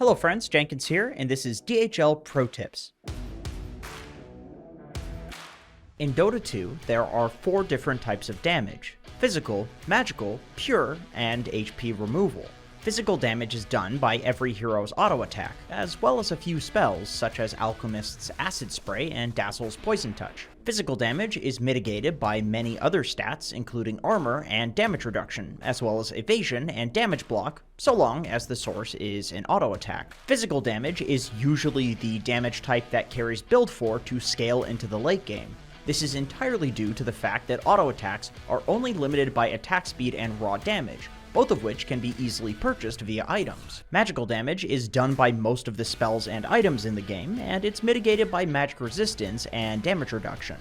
Hello friends, Jenkins here, and this is DHL Pro Tips. In Dota 2, there are 4 different types of damage: physical, magical, pure, and HP removal. Physical damage is done by every hero's auto attack, as well as a few spells such as Alchemist's Acid Spray and Dazzle's Poison Touch. Physical damage is mitigated by many other stats, including armor and damage reduction, as well as evasion and damage block, so long as the source is an auto attack. Physical damage is usually the damage type that carries build for to scale into the late game. This is entirely due to the fact that auto attacks are only limited by attack speed and raw damage, both of which can be easily purchased via items. Magical damage is done by most of the spells and items in the game, and it's mitigated by magic resistance and damage reduction.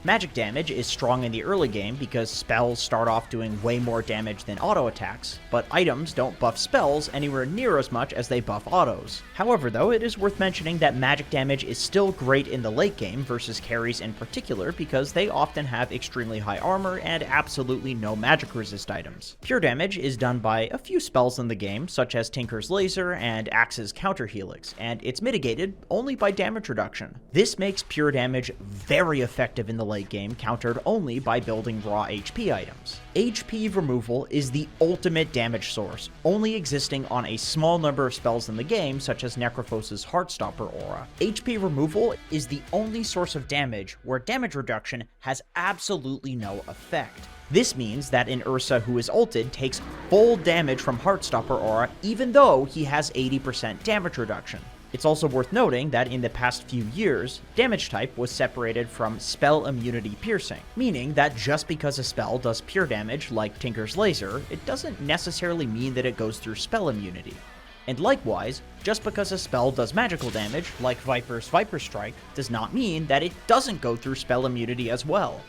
Magic damage is strong in the early game because spells start off doing way more damage than auto attacks, but items don't buff spells anywhere near as much as they buff autos. However though, it is worth mentioning that magic damage is still great in the late game versus carries in particular because they often have extremely high armor and absolutely no magic resist items. Pure damage is done by a few spells in the game, such as Tinker's Laser and Axe's Counter Helix, and it's mitigated only by damage reduction. This makes pure damage very effective in the late game, countered only by building raw HP items. HP removal is the ultimate damage source, only existing on a small number of spells in the game, such as Necrophos's Heartstopper aura. HP removal is the only source of damage where damage reduction has absolutely no effect. This means that an Ursa who is ulted takes full damage from Heartstopper aura even though he has 80% damage reduction. It's also worth noting that in the past few years, damage type was separated from spell immunity piercing, meaning that just because a spell does pure damage like Tinker's Laser, it doesn't necessarily mean that it goes through spell immunity. And likewise, just because a spell does magical damage, like Viper's Viper Strike, does not mean that it doesn't go through spell immunity as well.